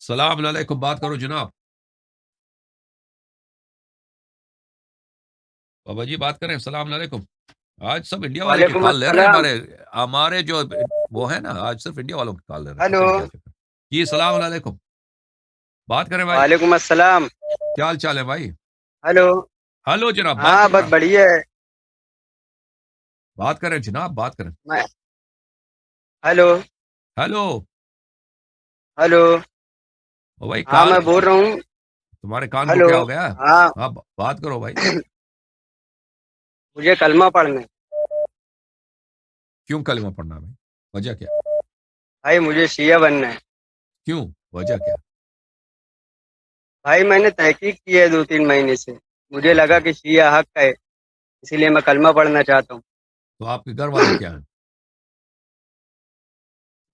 السلام علیکم، بات کرو جناب. بابا جی بات کریں. السلام علیکم. آج سب انڈیا والے کے وعلیکم کال لے رہے ہیں. السلام. ہمارے جو وہ ہے نا، آج صرف انڈیا والوں کے کال لے رہے ہیں. ہلو. پتہ نہیں کیا چکر. جی السلام علیکم. بات کریں بھائی. وعلیکم السلام. کیا حال چال ہے بھائی؟ ہلو. ہلو جناب بات ہاں کریں بس نا. بڑھیا ہے. بات کریں جناب بات کریں. میں ہلو. ہلو. ہلو. او بھائی ہاں کال. میں بول رہا ہوں. تمہارے کان کو ہلو. کیا ہو گیا؟ ہاں ہاں بات کرو بھائی. مجھے کلمہ پڑھنا ہے. کیوں کلمہ پڑھنا ہے بھائی؟ وجہ کیا؟ بھائی مجھے شیعہ بننا ہے. کیوں؟ وجہ کیا؟ بھائی میں نے تحقیق کی ہے 2-3 مہینے سے. مجھے اچھا. لگا کہ شیعہ حق ہے، اسی لیے میں کلمہ پڑھنا چاہتا ہوں. تو آپ کے گھر والے کیا ہیں؟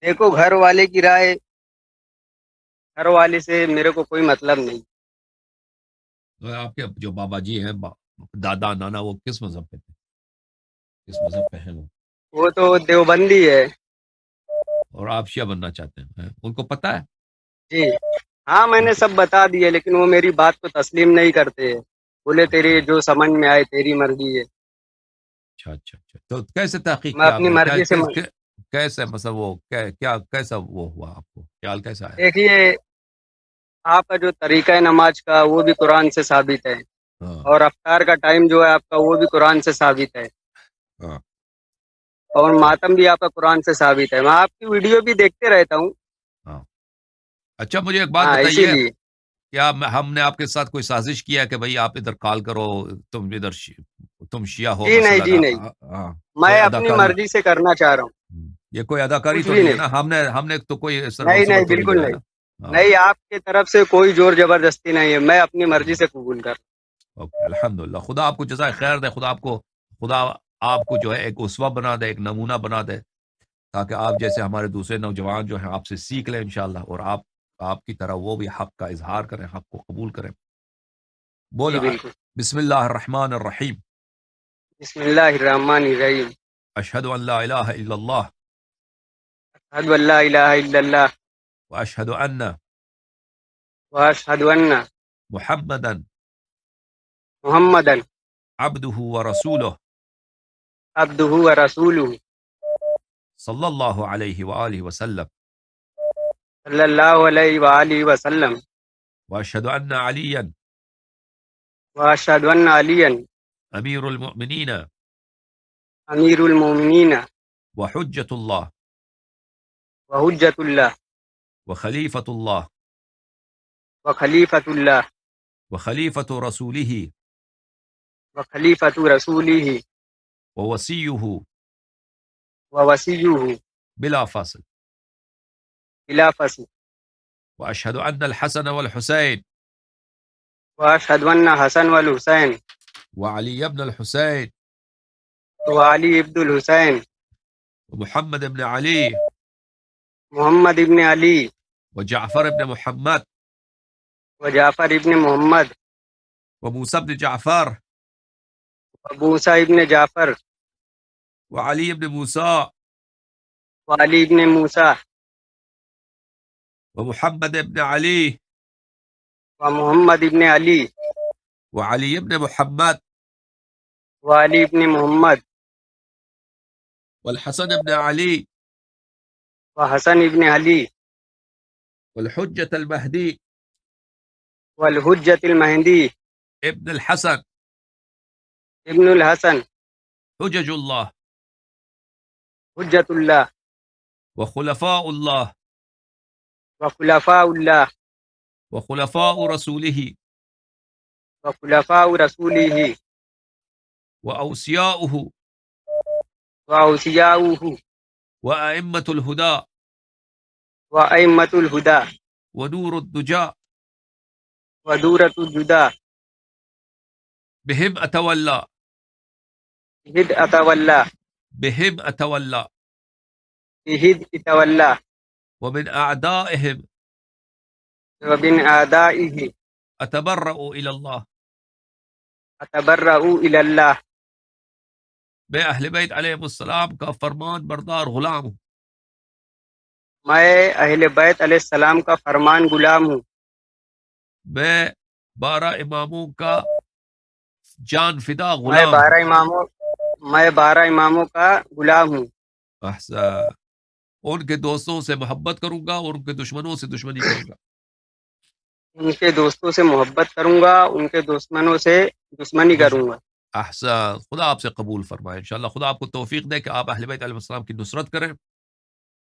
دیکھو گھر والے کی رائے، گھر والے سے میرے کو کوئی مطلب نہیں. تو آپ کے جو بابا جی ہیں، دادا نانا، وہ کس مذہب پہ تھے؟ کس مذہب پہ ہیں وہ؟ وہ تو دیوبندی ہے. اور آپ شیعہ بننا چاہتے ہیں؟ ان کو پتہ ہے؟ جی ہاں میں ان نے کو. سب بتا دیا، لیکن وہ میری بات کو تسلیم نہیں کرتے. بولے اچھا تیری جو سمجھ میں آئے تیری مرضی ہے. اچھا اچھا اچھا. تو کیسے تحقیق میں کیا آپ اپنی نے؟ مرضی سے کیسے مطلب وہ کیا کیسا وہ ہوا آپ کو؟ خیال کیسا آیا؟ دیکھیے، آپ کا جو طریقہ نماز کا وہ بھی قرآن سے ثابت ہے، ہاں اور افطار کا ٹائم جو ہے آپ کا وہ بھی قرآن سے ثابت ہے، ہاں. اور اچھا. ماتم بھی آپ کا قرآن سے ثابت ہے. میں آپ کی ویڈیو بھی دیکھتے رہتا ہوں. ہاں. اچھا مجھے ایک بات ہاں اسی بتائیے. لیے. کیا ہم نے آپ کے ساتھ کوئی سازش کیا کہ بھائی آپ ادھر کال کرو، تم ادھر تم شیعہ ہو جی نہیں مسئلہ جی نہیں، ہاں. میں کوئی اپنی اداکاری. مرضی سے کرنا چاہ رہا ہوں. یہ کوئی اداکاری کچھ تو بھی نہیں ہے نہیں. نا؟ ہم نے تو کوئی اس طرح نہیں منصوبہ نہیں تو نہیں بالکل بنایا نہیں. نا. ہاں. نہیں، آپ کی طرف سے کوئی زور زبردستی نہیں ہے، میں اپنی مرضی سے قبول کر. اوکے الحمد للہ. خدا آپ کو جزائے خیر دے. خدا آپ کو جو ہے ایک اسوہ بنا دے، ایک نمونہ بنا دے، تاکہ آپ جیسے ہمارے دوسرے نوجوان جو ہیں آپ سے سیکھ لیں انشاءاللہ، اور آپ کی طرح وہ بھی حق کا اظہار کریں، حق کو قبول کریں. جی بولو. بالکل. بسم اللہ الرحمن الرحیم. بسم اللہ الرحمن الرحیم. اشہد ان لا الہ الا اللہ اشہد ان لا الہ الا اللہ واشہد ان واشہد ان محمدا محمدن عبدہ ورسولہ عبدہ ورسولہ صلی اللہ علیہ وآلہ وسلم. صلی اللہ علیہ وآلہ وسلم. واشہد ان علیا واشہد ان علی امیر المؤمنین امیر المومنین وحجۃ اللہ وحجت اللہ وخلیفۃ اللہ وخلیفۃ اللہ وخلیفۃ رسولہ وخلیفۃ رسولہ ووصیہ ووصیہ بلا فصل. بلا فصل. واشہد ان الحسن والحسین واشہد ان حسن والحسین وعلی ابن الحسین وعلی ابن الحسین ومحمد ابن علی محمد ابن علی وجعفر ابن محمد وجعفر ابن محمد وموسى ابن جعفر وموسیٰ ابن جعفر وعلی ابن موسى وعلی ابن موسیٰ ومحمد ابن علی ومحمد ابن علی وعلی ابن محمد وعلی ابن محمد والحسن ابن علی وحسن ابن علی والحجة المهدی والحجت المہدی ابن الحسن ابن الحسن حجج اللہ حجت اللہ وخلفاء اللہ وخلفاء اللہ وخلفاء رسوله وخلفاء رسولہ وأوصياؤه واوصیاؤہ وأئمة الهدى وائمۃ الہدی ونور الدجى ودورۃ الجدی بهم أتولى ہد اتولى بهم أتولى ہد اتولى ومن أعدائهم وبن اعدائہ أتبرأ إلى الله. اتبرؤ الی اللہ. میں اہل بیت علیہ السلام کا فرمان بردار غلام ہوں. میں اہل بیت علیہ السلام کا فرمان غلام ہوں. میں 12 اماموں کا جان فدا میں غلام ہوں. 12 اماموں کا غلام ہوں. احسن. ان کے دوستوں سے محبت کروں گا اور ان کے دشمنوں سے دشمنی کروں گا. ان کے دوستوں سے محبت کروں گا، ان کے دشمنوں سے دشمنی کروں گا. احسن. خدا آپ سے قبول فرمائے انشاءاللہ. خدا آپ کو توفیق دے کہ آپ اہل بیت علیہ السلام کی نصرت کریں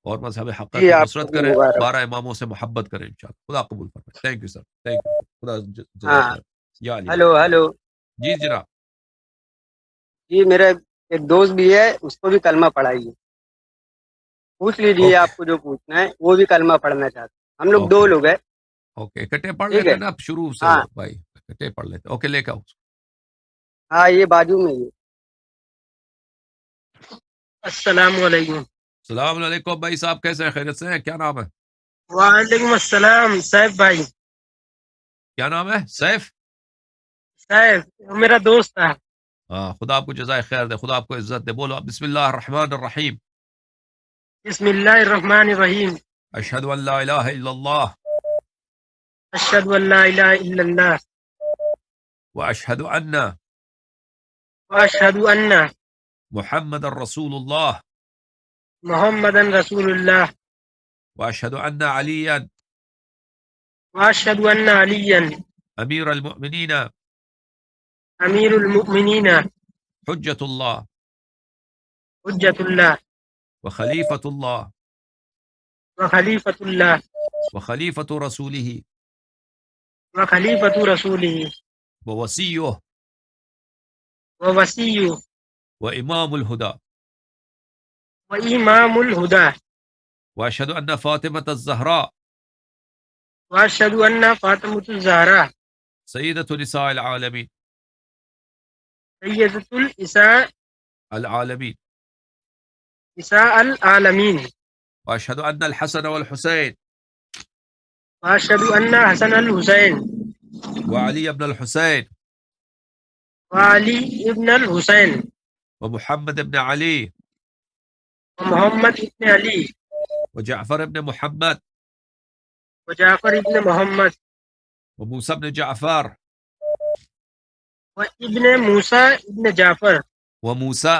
اور مذہب حقہ جی کی آپ کو نصرت بھی کریں. مبارک. 12 اماموں سے محبت کریں انشاءاللہ. خدا قبول فرمائے. Thank you sir. Thank you. خدا جزائے ہاں. خیر. یا علی ہلو مدد. ہلو. جی جناب. جی میرا ایک دوست بھی ہے، اس کو بھی کلمہ پڑھائیے. پوچھ لیجیے اوکے آپ کو جو پوچھنا ہے، وہ بھی کلمہ پڑھنا چاہتے ہیں. ہم لوگ 2 اوکے لوگ ہیں. اوکے. اکٹھے پڑھ ٹھیک لیتے ہے. ہیں نا شروع سے ہاں بھائی. اکٹھے پڑھ لیتے. اوکے لے کے آؤ. ہاں یہ بازو میں یہ. السلام علیکم. السلام علیکم بھائی صاحب. کیسے ہیں؟ خیریت سے ہیں؟ کیا نام ہے؟ وعلیکم السلام سیف بھائی. کیا نام ہے؟ سیف. سیف میرا دوست ہے. ہاں. خدا آپ کو جزائے خیر دے. خدا آپ کو عزت دے. بولو بسم اللہ الرحمن الرحیم. بسم اللہ الرحمن الرحیم. اشہد ان لا الہ الا اللہ اشہد ان لا الہ الا اللہ واشہد ان واشہد ان محمد الرسول اللہ محمد رسول اللہ واشہد ان علیا واشہد ان علی امیر المؤمنین امیر المؤمنین حجت اللہ حجت اللہ وخلیفۃ اللہ وخلیفۃ اللہ وخلیفۃ رسولہ وخلیفۃ رسولہ ووسیہ ووصی وامام الہدی وامام الہدی واشہد ان فاطمۃ الزہراء واشہد ان فاطمۃ الزہراء سیدۃ نساء العالمین سیدۃ النساء العالمین نساء العالمین واشہد ان الحسن والحسین واشہد ان حسن الحسین وعلی ابن الحسین وعلی ابن الحسین ومحمد ابن علی ومحمد ابن علی وجعفر ابن محمد وجعفر ابن محمد وموسى ابن جعفر وابن موسیٰ ابن جعفر وموسى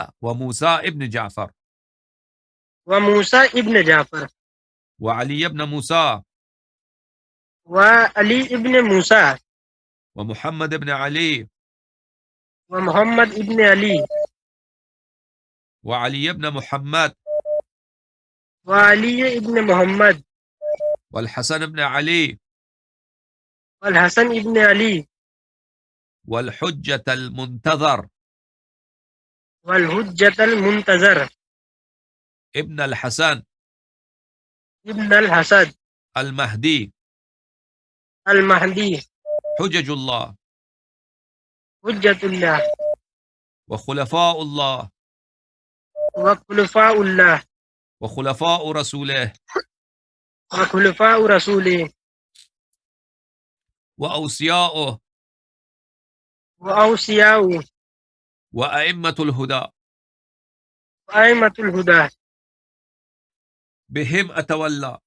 ابن جعفر وموسیٰ ابن جعفر وعلي ابن موسى وعلی ابن موسیٰ ومحمد ابن علي ومحمد ابن علی وعلي ابن محمد وعلی ابن محمد والحسن ابن علي والحسن ابن علی والحجة المنتظر والحجة المنتظر ابن الحسن ابن الحسن المهدي المہدی حجج الله حجت اللہ وخلفاء الله وخلفاء اللہ وخلفاء رسوله وخلفاء رسولہ وأوصياؤه وأوصياء وأئمة الهدى وأئمة الهدى بهم أتولى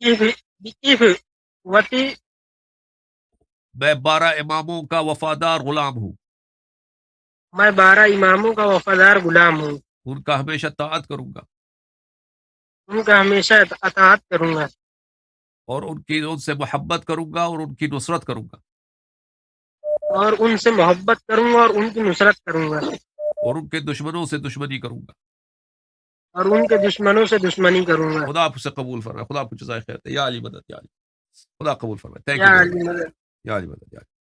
بإخوة میں 12 اماموں کا وفادار غلام ہوں. میں 12 اماموں کا وفادار غلام ہوں. ان کا ہمیشہ طاعت کروں گا ان کا ہمیشہ اطاعت کروں گا اور ان سے محبت کروں گا اور ان کی نصرت کروں گا اور ان سے محبت کروں گا اور ان کی نصرت کروں گا اور ان کے دشمنوں سے دشمنی کروں گا. اور ان کے دشمنوں سے دشمنی کروں گا. خدا آپ سے قبول فرمائے. خدا آپ کو جزائے خیر دے. یا علی مدد. یا علی. خدا قبول فرمائے. تھینک یا یو. علی مدد. یا علی مدد. یا علی.